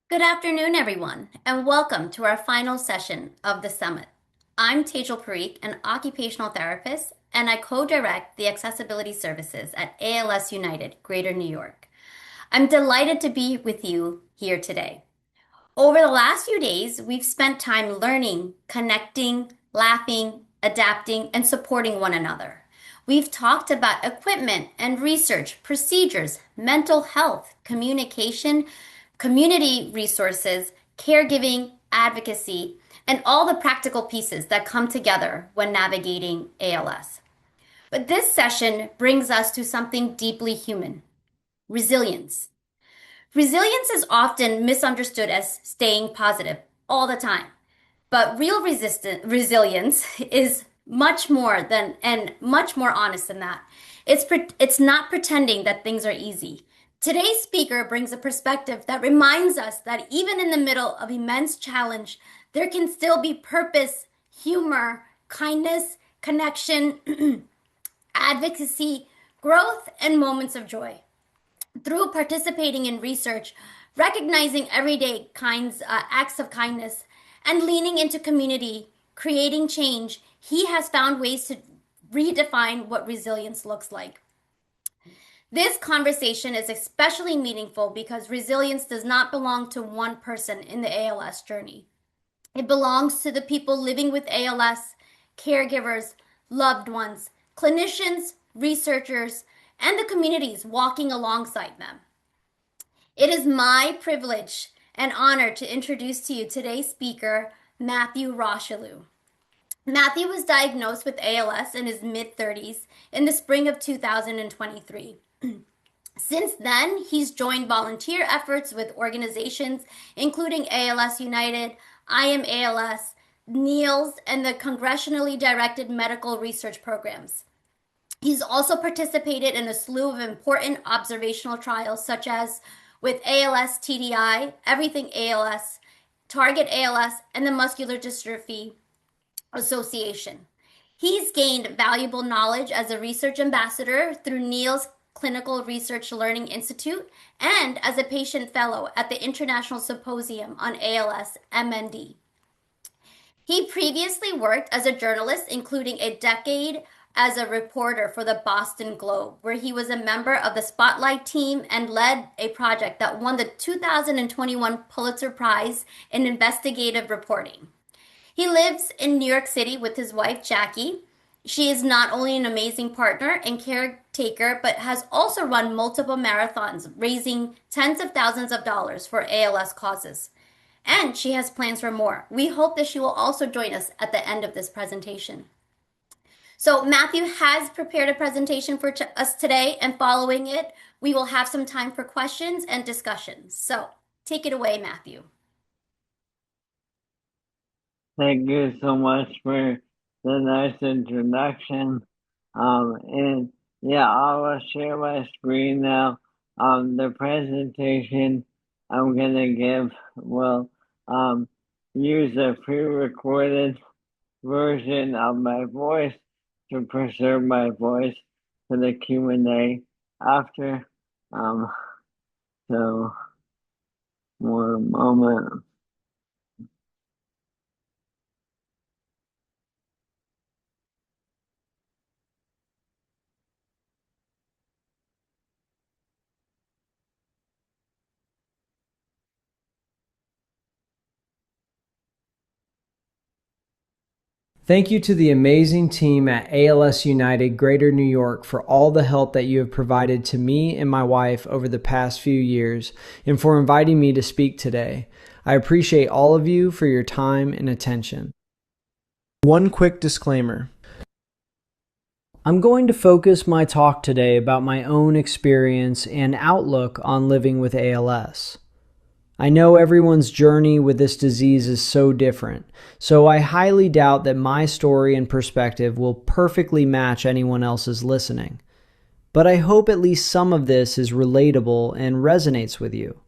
Good afternoon, everyone, and welcome to our final session of the summit. I'm Tejal Parikh, an occupational therapist, and I co-direct the accessibility services at ALS United Greater New York. I'm delighted to be with you here today. Over the last few days, we've spent time learning, connecting, laughing, adapting, and supporting one another. We've talked about equipment and research, procedures, mental health, communication, community resources, caregiving, advocacy, and all the practical pieces that come together when navigating ALS. But this session brings us to something deeply human: resilience. Resilience is often misunderstood as staying positive all the time, but real resilience is much more than and much more honest than that. It's not pretending that things are easy. Today's speaker brings a perspective that reminds us that even in the middle of immense challenge, there can still be purpose, humor, kindness, connection, advocacy, growth, and moments of joy. Through participating in research, recognizing everyday acts of kindness, and leaning into community, creating change, he has found ways to redefine what resilience looks like. This conversation is especially meaningful because resilience does not belong to one person in the ALS journey. It belongs to the people living with ALS, caregivers, loved ones, clinicians, researchers, and the communities walking alongside them. It is my privilege and honor to introduce to you today's speaker, Matthew Rocheleau. Matthew was diagnosed with ALS in his mid-30s in the spring of 2023. Since then, he's joined volunteer efforts with organizations including ALS United, I Am ALS, NEALS, and the congressionally directed medical research programs. He's also participated in a slew of important observational trials, such as with ALS TDI, Everything ALS, Target ALS, and the Muscular Dystrophy Association. He's gained valuable knowledge as a research ambassador through NEALS Clinical Research Learning Institute and as a patient fellow at the International Symposium on ALS MND. He previously worked as a journalist, including a decade as a reporter for the Boston Globe, where he was a member of the Spotlight team and led a project that won the 2021 Pulitzer Prize in investigative reporting. He lives in New York City with his wife, Jackie. She is not only an amazing partner and caretaker, but has also run multiple marathons, raising tens of thousands of dollars for ALS causes. And she has plans for more. We hope that she will also join us at the end of this presentation. So Matthew has prepared a presentation for us today, and following it, we will have some time for questions and discussions. So take it away, Matthew. Thank you so much for the nice introduction. And yeah, I will share my screen now. The presentation I'm gonna give will use a pre-recorded version of my voice to preserve my voice for the Q&A after. So one moment. Thank you to the amazing team at ALS United Greater New York for all the help that you have provided to me and my wife over the past few years and for inviting me to speak today. I appreciate all of you for your time and attention. One quick disclaimer. I'm going to focus my talk today about my own experience and outlook on living with ALS. I know everyone's journey with this disease is so different, so I highly doubt that my story and perspective will perfectly match anyone else's listening. But I hope at least some of this is relatable and resonates with you.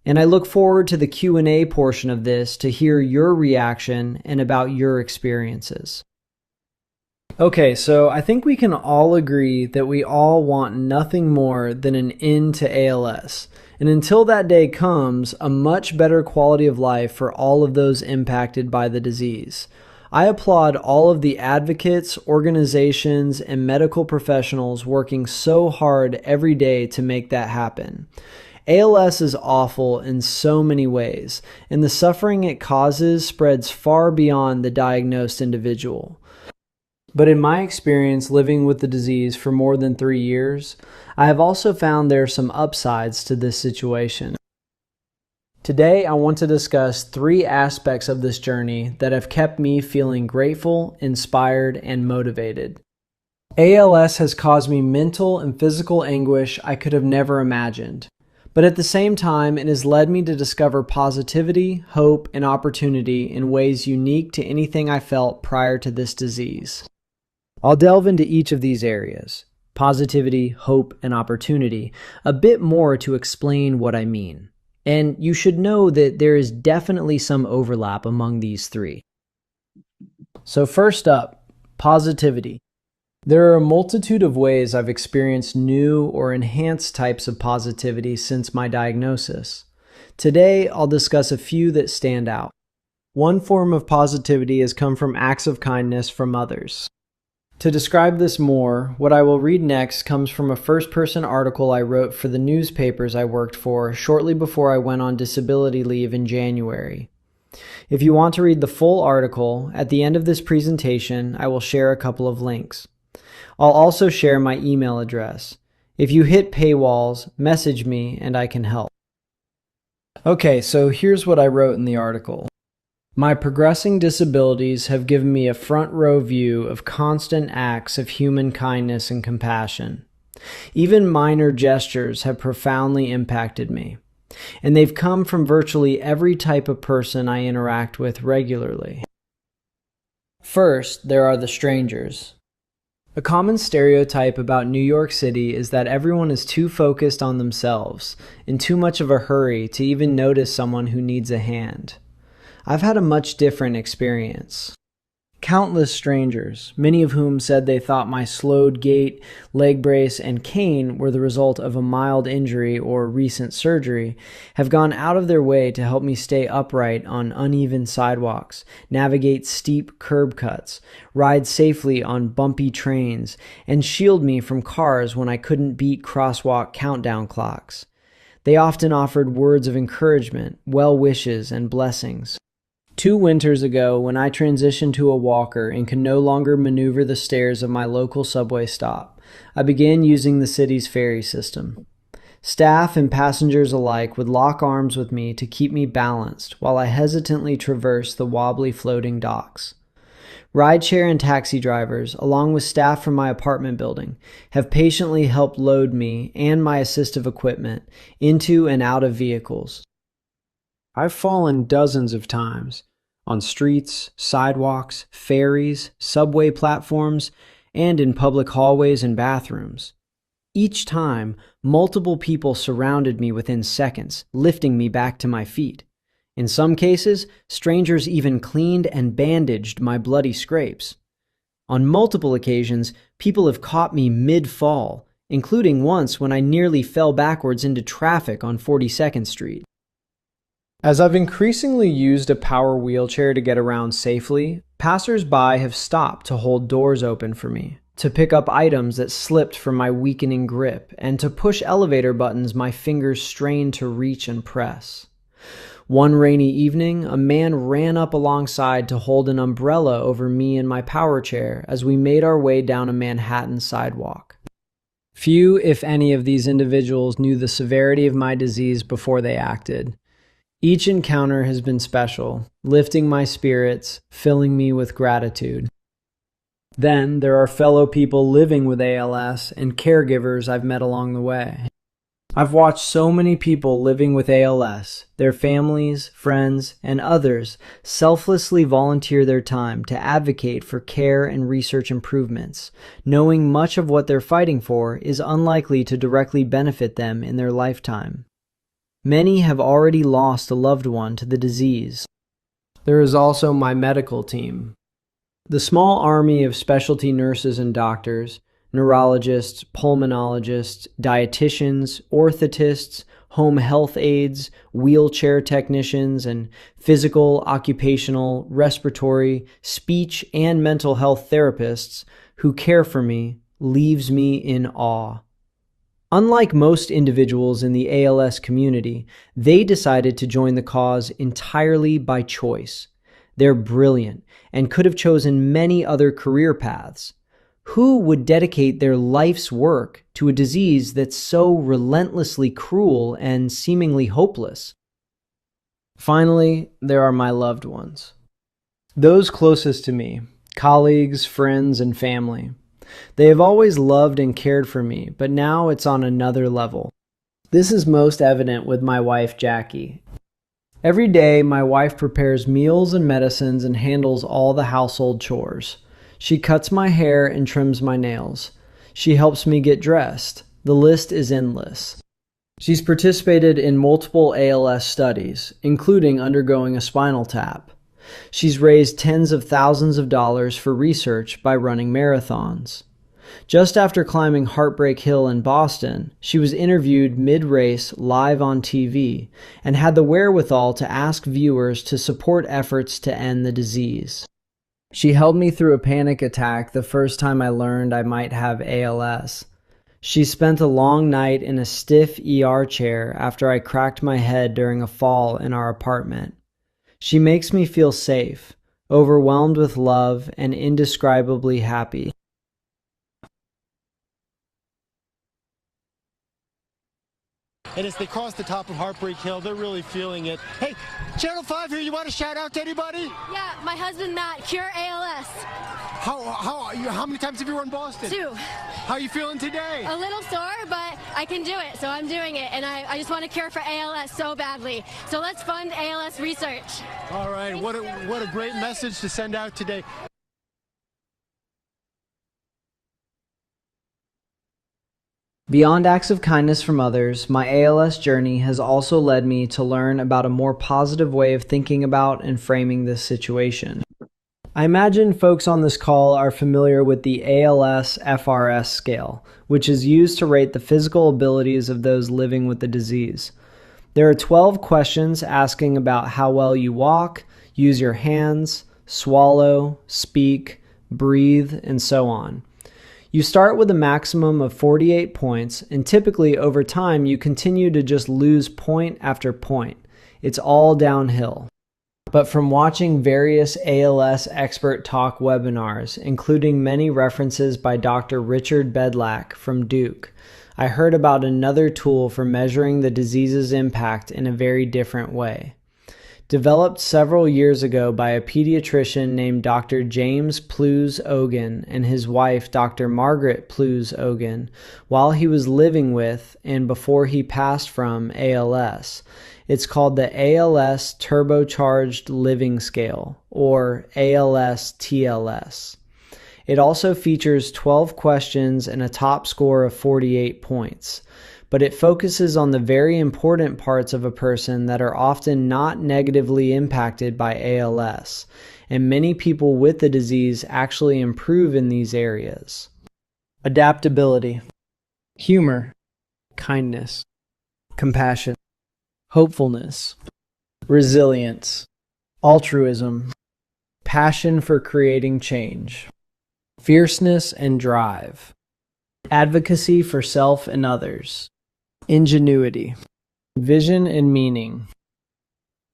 And I look forward to the Q&A portion of this to hear your reaction and about your experiences. Okay, so I think we can all agree that we all want nothing more than an end to ALS. And until that day comes, a much better quality of life for all of those impacted by the disease. I applaud all of the advocates, organizations, and medical professionals working so hard every day to make that happen. ALS is awful in so many ways, and the suffering it causes spreads far beyond the diagnosed individual. But in my experience living with the disease for more than 3 years, I have also found there are some upsides to this situation. Today, I want to discuss 3 aspects of this journey that have kept me feeling grateful, inspired, and motivated. ALS has caused me mental and physical anguish I could have never imagined. But at the same time, it has led me to discover positivity, hope, and opportunity in ways unique to anything I felt prior to this disease. I'll delve into each of these areas, positivity, hope, and opportunity, a bit more to explain what I mean. And you should know that there is definitely some overlap among these 3. So first up, positivity. There are a multitude of ways I've experienced new or enhanced types of positivity since my diagnosis. Today, I'll discuss a few that stand out. One form of positivity has come from acts of kindness from others. To describe this more, what I will read next comes from a first-person article I wrote for the newspapers I worked for shortly before I went on disability leave in January. If you want to read the full article, at the end of this presentation, I will share a couple of links. I'll also share my email address. If you hit paywalls, message me and I can help. Okay, so here's what I wrote in the article. My progressing disabilities have given me a front row view of constant acts of human kindness and compassion. Even minor gestures have profoundly impacted me, and they've come from virtually every type of person I interact with regularly. First, there are the strangers. A common stereotype about New York City is that everyone is too focused on themselves, in too much of a hurry to even notice someone who needs a hand. I've had a much different experience. Countless strangers, many of whom said they thought my slowed gait, leg brace, and cane were the result of a mild injury or recent surgery, have gone out of their way to help me stay upright on uneven sidewalks, navigate steep curb cuts, ride safely on bumpy trains, and shield me from cars when I couldn't beat crosswalk countdown clocks. They often offered words of encouragement, well wishes, and blessings. 2 winters ago, when I transitioned to a walker and could no longer maneuver the stairs of my local subway stop, I began using the city's ferry system. Staff and passengers alike would lock arms with me to keep me balanced while I hesitantly traversed the wobbly floating docks. Rideshare and taxi drivers, along with staff from my apartment building, have patiently helped load me and my assistive equipment into and out of vehicles. I've fallen dozens of times on streets, sidewalks, ferries, subway platforms, and in public hallways and bathrooms. Each time, multiple people surrounded me within seconds, lifting me back to my feet. In some cases, strangers even cleaned and bandaged my bloody scrapes. On multiple occasions, people have caught me mid-fall, including once when I nearly fell backwards into traffic on 42nd Street. As I've increasingly used a power wheelchair to get around safely, passers-by have stopped to hold doors open for me, to pick up items that slipped from my weakening grip, and to push elevator buttons my fingers strained to reach and press. One rainy evening, a man ran up alongside to hold an umbrella over me and my power chair as we made our way down a Manhattan sidewalk. Few, if any, of these individuals knew the severity of my disease before they acted. Each encounter has been special, lifting my spirits, filling me with gratitude. Then there are fellow people living with ALS and caregivers I've met along the way. I've watched so many people living with ALS, their families, friends, and others selflessly volunteer their time to advocate for care and research improvements, knowing much of what they're fighting for is unlikely to directly benefit them in their lifetime. Many have already lost a loved one to the disease. There is also my medical team. The small army of specialty nurses and doctors, neurologists, pulmonologists, dietitians, orthotists, home health aides, wheelchair technicians, and physical, occupational, respiratory, speech, and mental health therapists who care for me leaves me in awe. Unlike most individuals in the ALS community, they decided to join the cause entirely by choice. They're brilliant and could have chosen many other career paths. Who would dedicate their life's work to a disease that's so relentlessly cruel and seemingly hopeless? Finally, there are my loved ones. Those closest to me, colleagues, friends, and family. They have always loved and cared for me, but now it's on another level. This is most evident with my wife, Jackie. Every day, my wife prepares meals and medicines and handles all the household chores. She cuts my hair and trims my nails. She helps me get dressed. The list is endless. She's participated in multiple ALS studies, including undergoing a spinal tap. She's raised tens of thousands of dollars for research by running marathons. Just after climbing Heartbreak Hill in Boston, she was interviewed mid-race live on TV and had the wherewithal to ask viewers to support efforts to end the disease. She helped me through a panic attack the first time I learned I might have ALS. She spent a long night in a stiff ER chair after I cracked my head during a fall in our apartment. She makes me feel safe, overwhelmed with love, and indescribably happy. And as they cross the top of Heartbreak Hill, they're really feeling it. Hey, Channel 5 here, you want to shout out to anybody? Yeah, my husband Matt, Cure ALS. How many times have you run Boston? 2. How are you feeling today? A little sore, but I can do it, so I'm doing it. And I just want to cure for ALS so badly. So let's fund ALS research. All right, what a great message to send out today. Beyond acts of kindness from others, my ALS journey has also led me to learn about a more positive way of thinking about and framing this situation. I imagine folks on this call are familiar with the ALS FRS scale, which is used to rate the physical abilities of those living with the disease. There are 12 questions asking about how well you walk, use your hands, swallow, speak, breathe, and so on. You start with a maximum of 48 points, and typically over time you continue to just lose point after point. It's all downhill. But from watching various ALS expert talk webinars, including many references by Dr. Richard Bedlack from Duke, I heard about another tool for measuring the disease's impact in a very different way. Developed several years ago by a pediatrician named Dr. James Plews Ogan and his wife Dr. Margaret Plews Ogan while he was living with and before he passed from ALS. It's called the ALS Turbocharged Living Scale, or ALS-TLS. It also features 12 questions and a top score of 48 points. But it focuses on the very important parts of a person that are often not negatively impacted by ALS, and many people with the disease actually improve in these areas. Adaptability, humor, kindness, compassion, hopefulness, resilience, altruism, passion for creating change, fierceness and drive, advocacy for self and others, ingenuity, vision and meaning.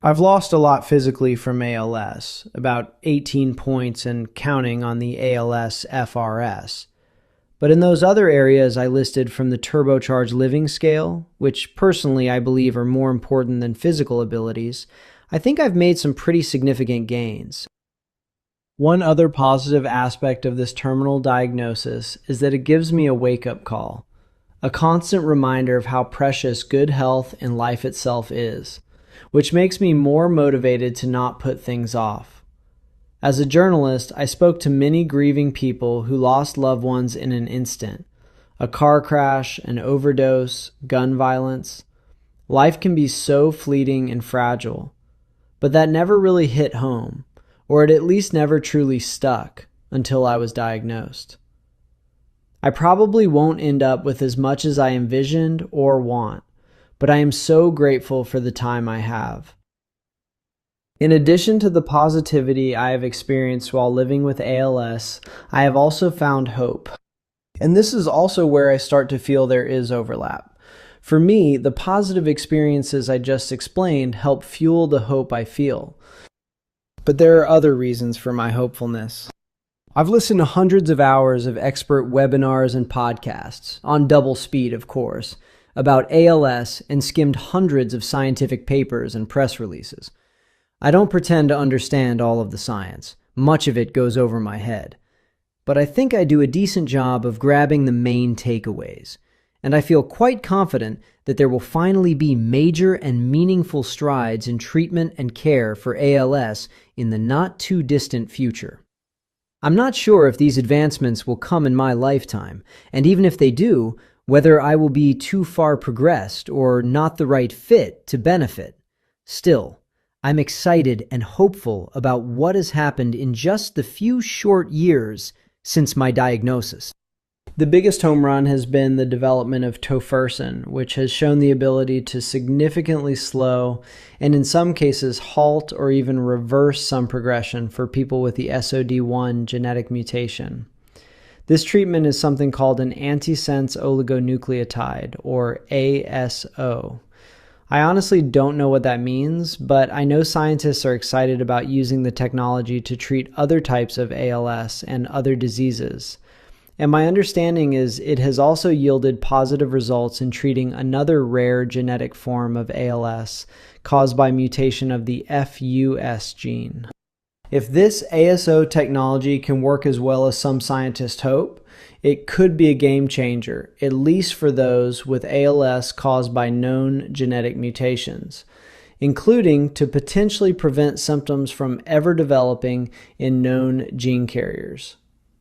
I've lost a lot physically from ALS, about 18 points and counting on the ALS FRS. But in those other areas I listed from the turbocharged living scale, which personally I believe are more important than physical abilities, I think I've made some pretty significant gains. One other positive aspect of this terminal diagnosis is that it gives me a wake-up call, a constant reminder of how precious good health and life itself is, which makes me more motivated to not put things off. As a journalist, I spoke to many grieving people who lost loved ones in an instant. A car crash, an overdose, gun violence. Life can be so fleeting and fragile, but that never really hit home, or it at least never truly stuck until I was diagnosed. I probably won't end up with as much as I envisioned or want, but I am so grateful for the time I have. In addition to the positivity I have experienced while living with ALS, I have also found hope. And this is also where I start to feel there is overlap. For me, the positive experiences I just explained help fuel the hope I feel. But there are other reasons for my hopefulness. I've listened to hundreds of hours of expert webinars and podcasts, on double speed of course, about ALS and skimmed hundreds of scientific papers and press releases. I don't pretend to understand all of the science. Much of it goes over my head. But I think I do a decent job of grabbing the main takeaways, and I feel quite confident that there will finally be major and meaningful strides in treatment and care for ALS in the not-too-distant future. I'm not sure if these advancements will come in my lifetime, and even if they do, whether I will be too far progressed or not the right fit to benefit. Still, I'm excited and hopeful about what has happened in just the few short years since my diagnosis. The biggest home run has been the development of tofersen, which has shown the ability to significantly slow and in some cases halt or even reverse some progression for people with the SOD1 genetic mutation. This treatment is something called an antisense oligonucleotide, or ASO. I honestly don't know what that means, but I know scientists are excited about using the technology to treat other types of ALS and other diseases. And my understanding is it has also yielded positive results in treating another rare genetic form of ALS caused by mutation of the FUS gene. If this ASO technology can work as well as some scientists hope, it could be a game changer, at least for those with ALS caused by known genetic mutations, including to potentially prevent symptoms from ever developing in known gene carriers.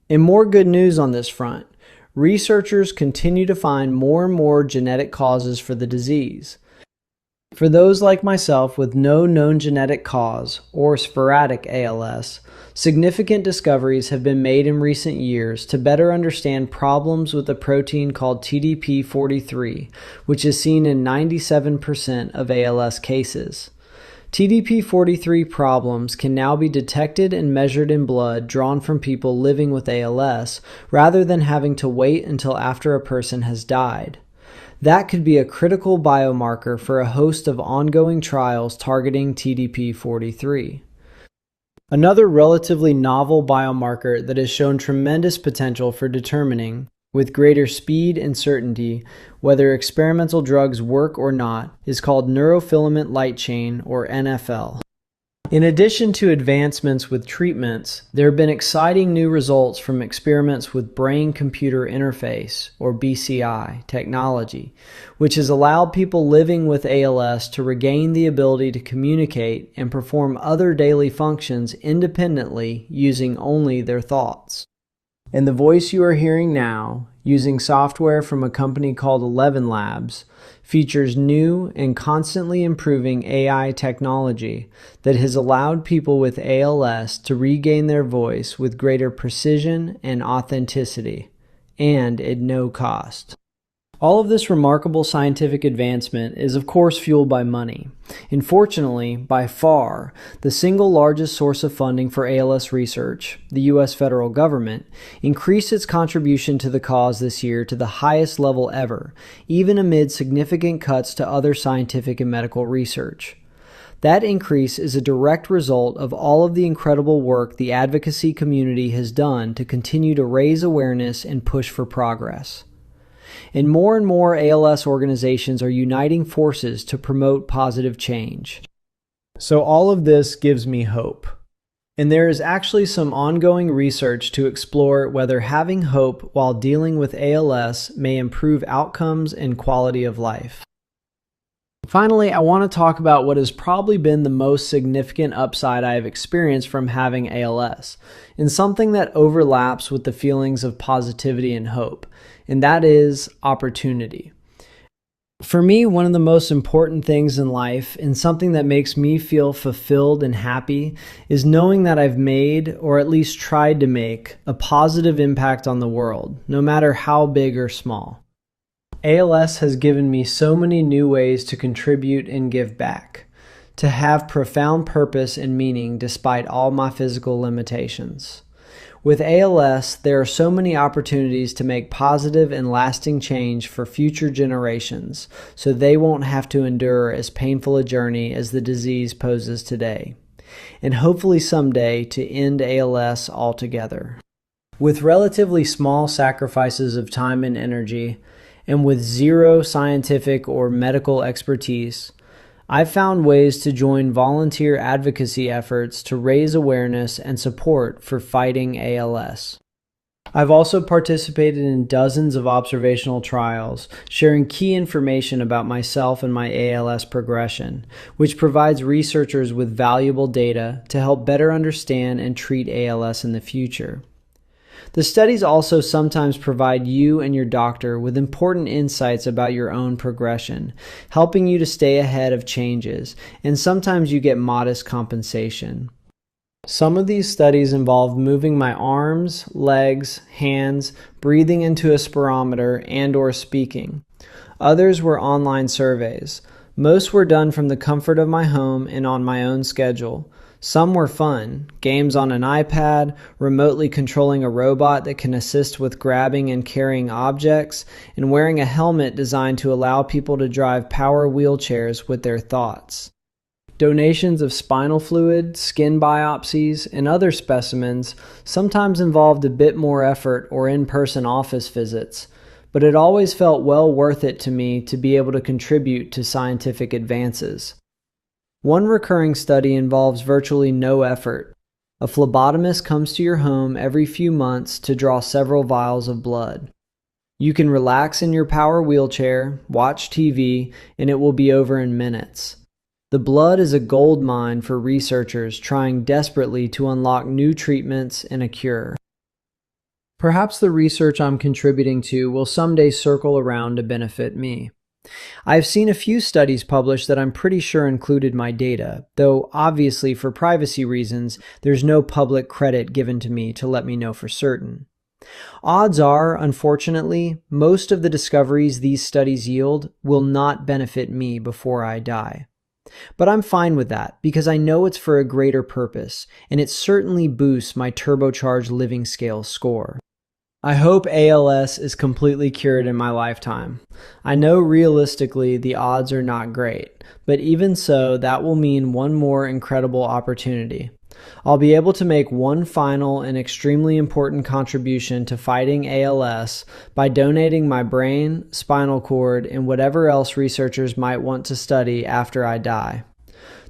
And more good news on this front. Researchers continue to find more and more genetic causes for the disease. For those like myself with no known genetic cause or sporadic ALS, significant discoveries have been made in recent years to better understand problems with a protein called TDP43, which is seen in 97% of ALS cases. TDP43 problems can now be detected and measured in blood drawn from people living with ALS rather than having to wait until after a person has died. That could be a critical biomarker for a host of ongoing trials targeting TDP43. Another relatively novel biomarker that has shown tremendous potential for determining, with greater speed and certainty, whether experimental drugs work or not is called neurofilament light chain, or NFL. In addition to advancements with treatments, there have been exciting new results from experiments with brain-computer interface, or BCI, technology, which has allowed people living with ALS to regain the ability to communicate and perform other daily functions independently using only their thoughts. And the voice you are hearing now, using software from a company called 11 Labs, features new and constantly improving AI technology that has allowed people with ALS to regain their voice with greater precision and authenticity, and at no cost. All of this remarkable scientific advancement is of course fueled by money. Unfortunately, by far, the single largest source of funding for ALS research, the U.S. federal government, increased its contribution to the cause this year to the highest level ever, even amid significant cuts to other scientific and medical research. That increase is a direct result of all of the incredible work the advocacy community has done to continue to raise awareness and push for progress. And more ALS organizations are uniting forces to promote positive change. So all of this gives me hope. And there is actually some ongoing research to explore whether having hope while dealing with ALS may improve outcomes and quality of life. Finally, I want to talk about what has probably been the most significant upside I have experienced from having ALS, and something that overlaps with the feelings of positivity and hope, and that is opportunity. For me, one of the most important things in life, and something that makes me feel fulfilled and happy, is knowing that I've made, or at least tried to make, a positive impact on the world, no matter how big or small. ALS has given me so many new ways to contribute and give back, to have profound purpose and meaning despite all my physical limitations. With ALS, there are so many opportunities to make positive and lasting change for future generations, so they won't have to endure as painful a journey as the disease poses today, and hopefully someday to end ALS altogether. With relatively small sacrifices of time and energy, and with zero scientific or medical expertise, I've found ways to join volunteer advocacy efforts to raise awareness and support for fighting ALS. I've also participated in dozens of observational trials, sharing key information about myself and my ALS progression, which provides researchers with valuable data to help better understand and treat ALS in the future. The studies also sometimes provide you and your doctor with important insights about your own progression, helping you to stay ahead of changes, and sometimes you get modest compensation. Some of these studies involved moving my arms, legs, hands, breathing into a spirometer, and/or speaking. Others were online surveys. Most were done from the comfort of my home and on my own schedule. Some were fun, games on an iPad, remotely controlling a robot that can assist with grabbing and carrying objects, and wearing a helmet designed to allow people to drive power wheelchairs with their thoughts. Donations of spinal fluid, skin biopsies, and other specimens sometimes involved a bit more effort or in-person office visits, but it always felt well worth it to me to be able to contribute to scientific advances. One recurring study involves virtually no effort. A phlebotomist comes to your home every few months to draw several vials of blood. You can relax in your power wheelchair, watch TV, and it will be over in minutes. The blood is a gold mine for researchers trying desperately to unlock new treatments and a cure. Perhaps the research I'm contributing to will someday circle around to benefit me. I've seen a few studies published that I'm pretty sure included my data, though obviously for privacy reasons, there's no public credit given to me to let me know for certain. Odds are, unfortunately, most of the discoveries these studies yield will not benefit me before I die. But I'm fine with that because I know it's for a greater purpose, and it certainly boosts my turbocharged living scale score. I hope ALS is completely cured in my lifetime. I know realistically the odds are not great, but even so, that will mean one more incredible opportunity. I'll be able to make one final and extremely important contribution to fighting ALS by donating my brain, spinal cord, and whatever else researchers might want to study after I die.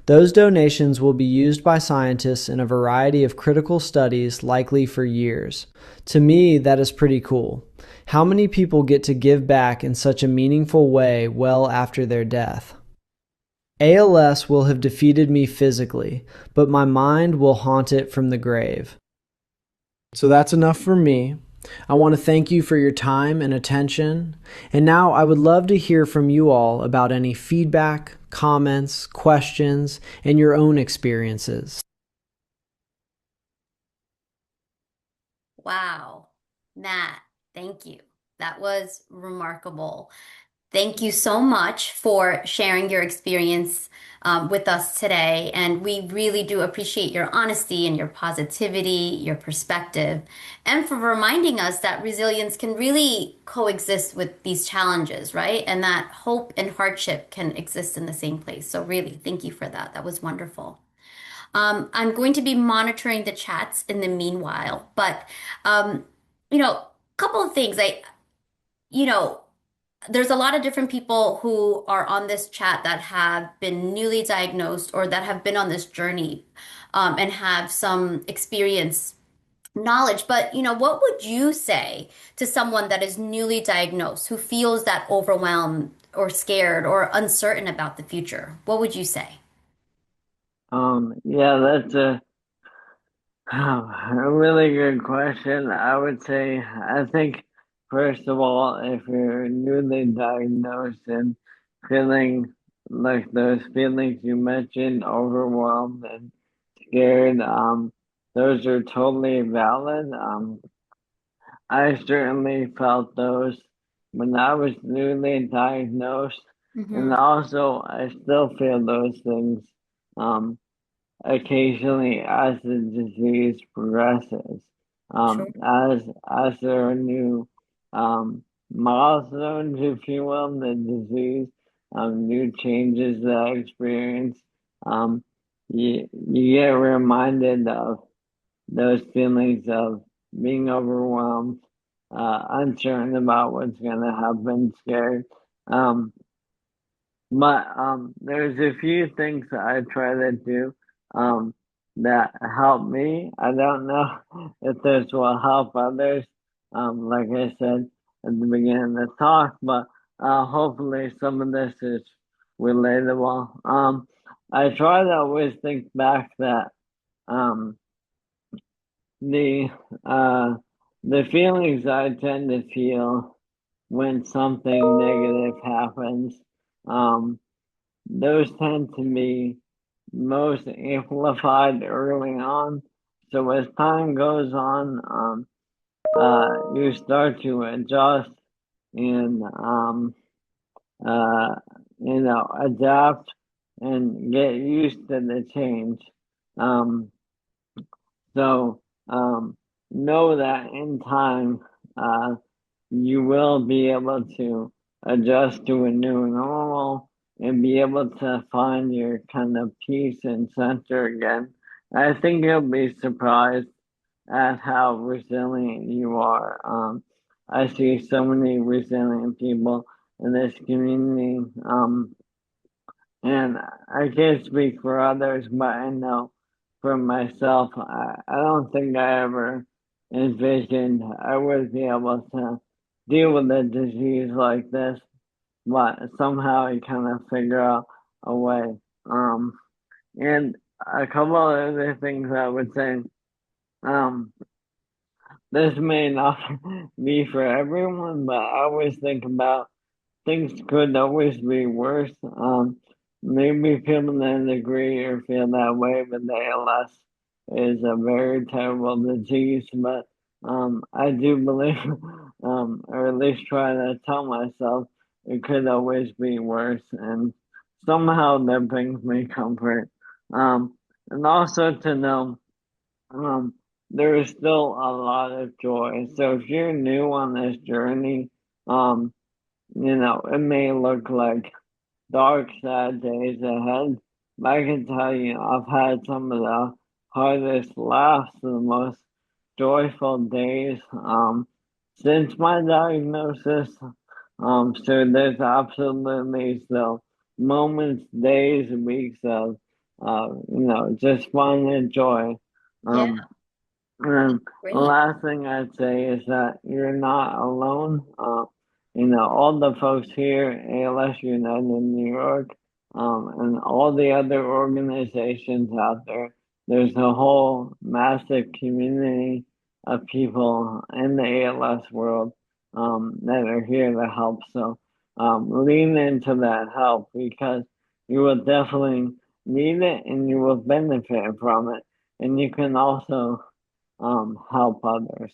Those donations will be used by scientists in a variety of critical studies, likely for years. To me, that is pretty cool. How many people get to give back in such a meaningful way well after their death? ALS will have defeated me physically, but my mind will haunt it from the grave. So that's enough for me. I want to thank you for your time and attention. And now I would love to hear from you all about any feedback, comments, questions, and your own experiences. Wow, Matt, thank you. That was remarkable. Thank you so much for sharing your experience with us today. And we really do appreciate your honesty and your positivity, your perspective, and for reminding us that resilience can really coexist with these challenges, right? And that hope and hardship can exist in the same place. So really, thank you for that. That was wonderful. I'm going to be monitoring the chats in the meanwhile, but a couple of things. You know, there's a lot of different people who are on this chat that have been newly diagnosed or that have been on this journey and have some experience knowledge. But, what would you say to someone that is newly diagnosed who feels that overwhelmed or scared or uncertain about the future? What would you say? Yeah, that's a really good question. I would say, I think, first of all, if you're newly diagnosed and feeling like those feelings you mentioned, overwhelmed and scared, those are totally valid. I certainly felt those when I was newly diagnosed, and Mm-hmm. also I still feel those things um, occasionally as the disease progresses. Sure. As there are new milestones, if you will, in the disease, new changes that I experience, you get reminded of those feelings of being overwhelmed, uncertain about what's going to happen, scared. Um, but there's a few things that I try to do that help me. I don't know if this will help others. Like I said at the beginning of the talk, but hopefully some of this is relatable. I try to always think back that um, the uh, the feelings I tend to feel when something negative happens, um, those tend to be most amplified early on. So as time goes on, you start to adjust and uh, adapt and get used to the change. Um, so know that in time, uh, you will be able to adjust to a new normal and be able to find your kind of peace and center again. I think you'll be surprised at how resilient you are. I see so many resilient people in this community. And I can't speak for others, but I know for myself, I don't think I ever envisioned I would be able to deal with a disease like this, but somehow I kind of figure out a way. Um, and a couple of other things I would say, um, this may not be for everyone, but I always think about things could always be worse. Maybe people didn't agree or feel that way, but the ALS is a very terrible disease. But I do believe, or at least try to tell myself, it could always be worse, and somehow that brings me comfort. And also to know there is still a lot of joy. So if you're new on this journey, um, it may look like dark, sad days ahead. But I can tell you, I've had some of the hardest laughs, the most joyful days since my diagnosis. So there's absolutely still moments, days, weeks of, just fun and joy. Yeah, Um, and the great. last thing I'd say is that you're not alone. All the folks here, ALS United in New York, and all the other organizations out there, there's a whole massive community of people in the ALS world that are here to help. So lean into that help because you will definitely need it and you will benefit from it. And you can also help others.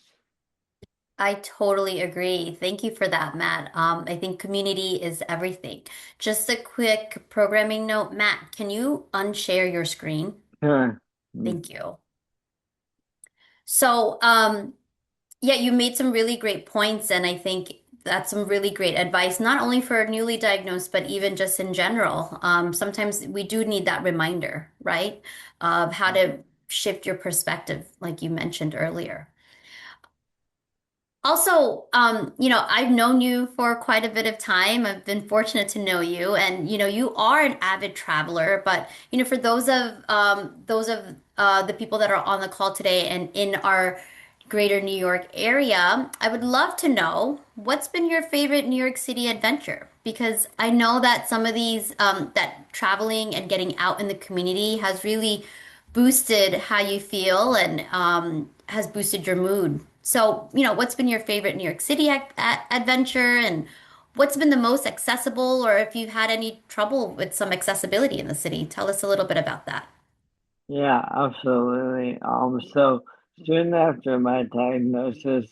I totally agree. Thank you for that, Matt. I think community is everything. Just a quick programming note, Matt, can you unshare your screen? Sure. Thank you. So, yeah, you made some really great points, and I think that's some really great advice, not only for newly diagnosed, but even just in general. Sometimes we do need that reminder, right, of how to shift your perspective, like you mentioned earlier. Also, I've known you for quite a bit of time. I've been fortunate to know you, and you are an avid traveler. But for those of the people that are on the call today and in our greater New York area, I would love to know what's been your favorite New York City adventure? Because I know that some of these that traveling and getting out in the community has really boosted how you feel and has boosted your mood. So, what's been your favorite New York City adventure and what's been the most accessible, or if you've had any trouble with some accessibility in the city? Tell us a little bit about that. Yeah, absolutely. So soon after my diagnosis,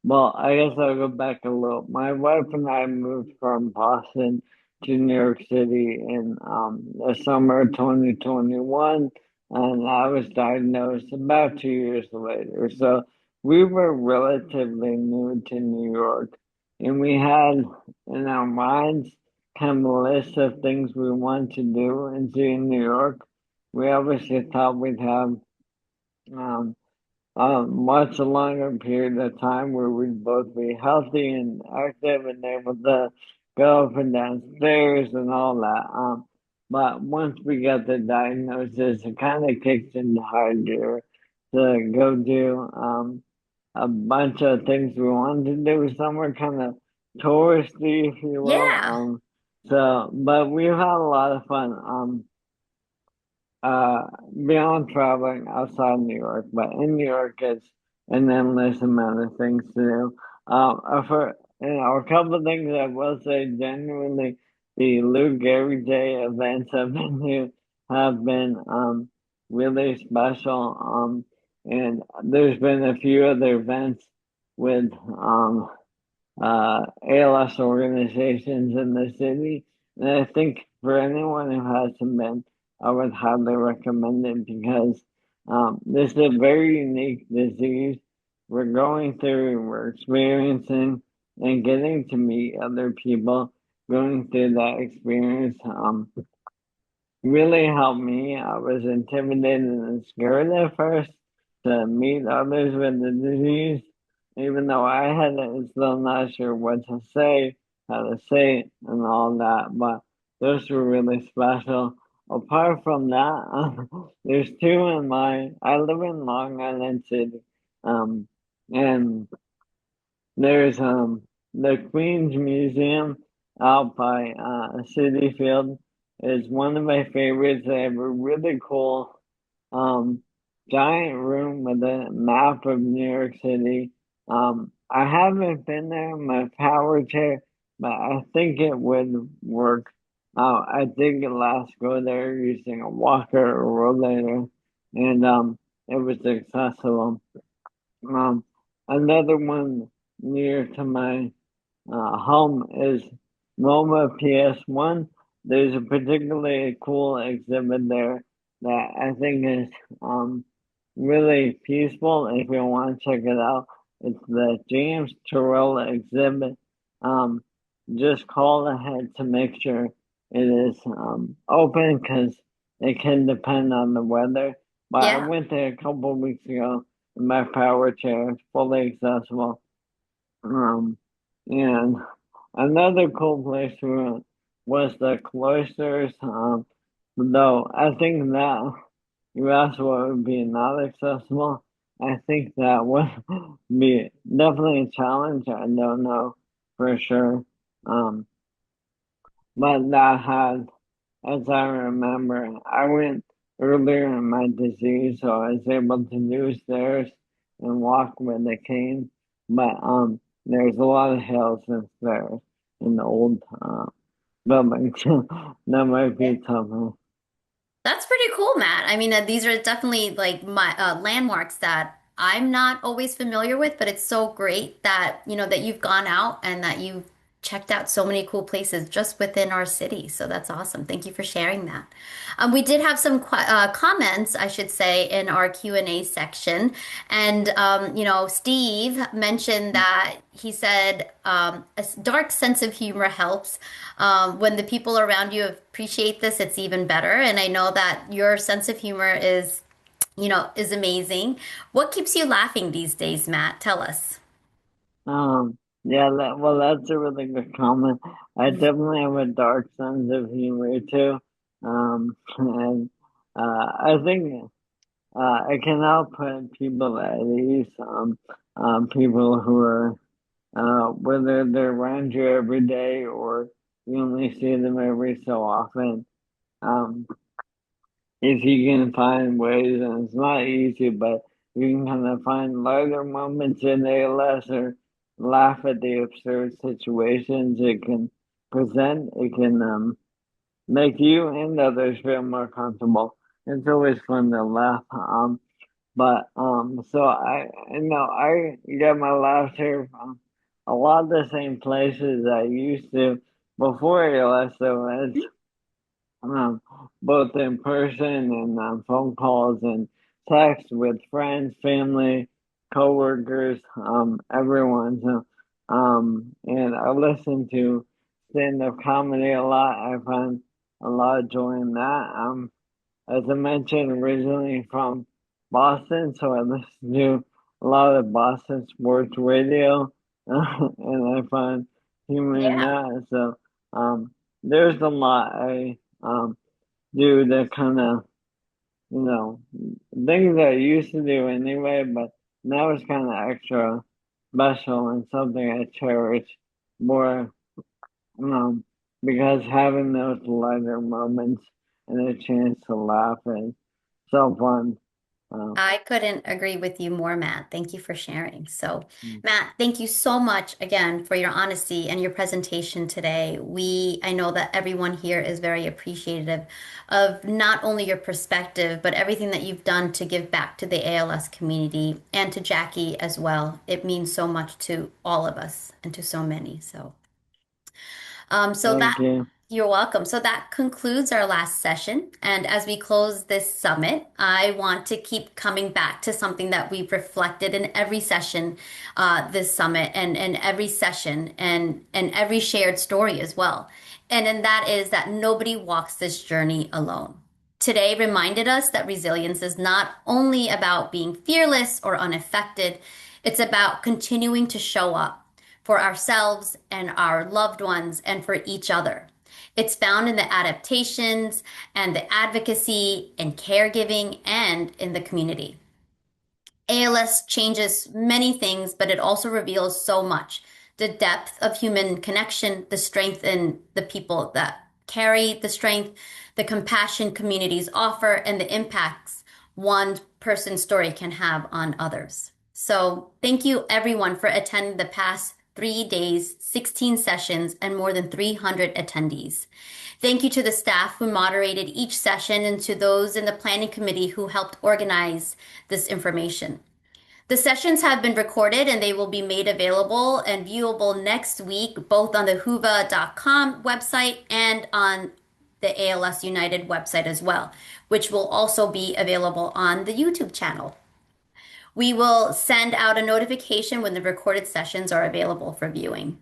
Well, I guess I'll go back a little. My wife and I moved from Boston to New York City in the summer of 2021, and I was diagnosed about 2 years later. So we were relatively new to New York, and we had in our minds kind of a list of things we wanted to do and see in New York. We obviously thought we'd have um, much longer period of time where we'd both be healthy and active and able to go up and down stairs and all that. But once we got the diagnosis, it kind of kicked into high gear to go do a bunch of things we wanted to do. Some were kind of touristy, if you will. Yeah. But we've had a lot of fun. Uh, Beyond traveling outside New York, but in New York, it's an endless amount of things to do. For a couple of things I will say, genuinely, the Lou Gehrig Day events have been really special. And there's been a few other events with ALS organizations in the city. And I think for anyone who hasn't been, I would highly recommend it because this is a very unique disease. We're going through, we're experiencing, and getting to meet other people going through that experience. Really helped me. I was intimidated and scared at first to meet others with the disease, even though I had it, still not sure what to say, how to say it, and all that. But those were really special. Apart from that, there's two in my. I live in Long Island City, um, and there's the Queen's Museum out by City Field is one of my favorites. They have a really cool um giant room with a map of New York City. I haven't been there in my power chair, but I think it would work. I did last go there using a walker or rollator, and it was accessible. Um, Another one near to my home is MoMA PS1. There's a particularly cool exhibit there that I think is really peaceful. If you want to check it out, it's the James Terrell exhibit. Um, just call ahead to make sure it is open because it can depend on the weather. But I Yeah. went there a couple of weeks ago in my power chair, it's fully accessible. Um, and another cool place we went was the cloisters. Though I think that you asked what would be not accessible. I think that would be definitely a challenge. I don't know for sure. Um, but that had, as I remember, I went earlier in my disease, so I was able to do stairs and walk with a cane. But there's a lot of hills and stairs in the old building. That might Yeah. be tougher. That's pretty cool, Matt. I mean, these are definitely like my landmarks that I'm not always familiar with, but it's so great that, that you've gone out and that you've checked out so many cool places just within our city. So that's awesome. Thank you for sharing that. We did have some comments, I should say, in our Q&A section. And, Steve mentioned that he said a dark sense of humor helps. When the people around you appreciate this, it's even better. And I know that your sense of humor is amazing. What keeps you laughing these days, Matt? Tell us. Yeah, that's a really good comment. I definitely have a dark sense of humor too. And I think it can help put people at ease. People who are whether they're around you every day or you only see them every so often. Um, if you can find ways, and it's not easy, but you can kind of find lighter moments in ALS or laugh at the absurd situations it can present. It can make you and others feel more comfortable. It's always fun to laugh. But so I get my laughter from a lot of the same places I used to before ALS. So it's um, both in person and phone calls and text with friends, family, coworkers, everyone. So, and I listen to stand-up comedy a lot. I find a lot of joy in that. As I mentioned, originally from Boston, so I listen to a lot of Boston sports radio, and I find humor in Yeah. that. So, there's a lot I do that kind of, you know, things that I used to do anyway, but now it's kind of extra special and something I cherish more, um, because having those lighter moments and a chance to laugh is so fun. Um, I couldn't agree with you more, Matt. Thank you for sharing. So, Matt, thank you so much again for your honesty and your presentation today. I know that everyone here is very appreciative of not only your perspective, but everything that you've done to give back to the ALS community and to Jackie as well. It means so much to all of us and to so many. So that Thank you. you're welcome. So that concludes our last session. And as we close this summit, I want to keep coming back to something that we've reflected in every session, this summit and every session and every shared story as well. And that is that nobody walks this journey alone. Today reminded us that resilience is not only about being fearless or unaffected, it's about continuing to show up for ourselves and our loved ones and for each other. It's found in the adaptations and the advocacy and caregiving and in the community. ALS changes many things, but it also reveals so much. The depth of human connection, the strength in the people that carry the strength, the compassion communities offer, and the impacts one person's story can have on others. So, thank you everyone for attending the past 3 days, 16 sessions, and more than 300 attendees. Thank you to the staff who moderated each session and to those in the planning committee who helped organize this information. The sessions have been recorded and they will be made available and viewable next week, both on the whova.com website and on the ALS United website as well, which will also be available on the YouTube channel. We will send out a notification when the recorded sessions are available for viewing.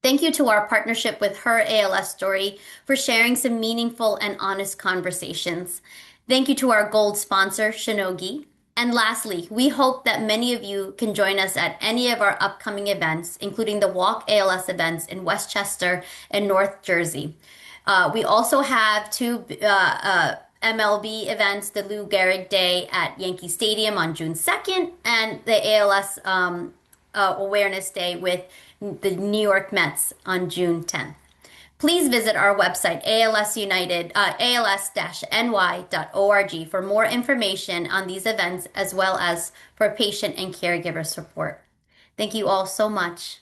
Thank you to our partnership with Her ALS Story for sharing some meaningful and honest conversations. Thank you to our gold sponsor, Shinogi. And lastly, we hope that many of you can join us at any of our upcoming events, including the Walk ALS events in Westchester and North Jersey. We also have two MLB events, the Lou Gehrig Day at Yankee Stadium on June 2nd and the ALS Awareness Day with the New York Mets on June 10th. Please visit our website, als-ny.org for more information on these events as well as for patient and caregiver support. Thank you all so much.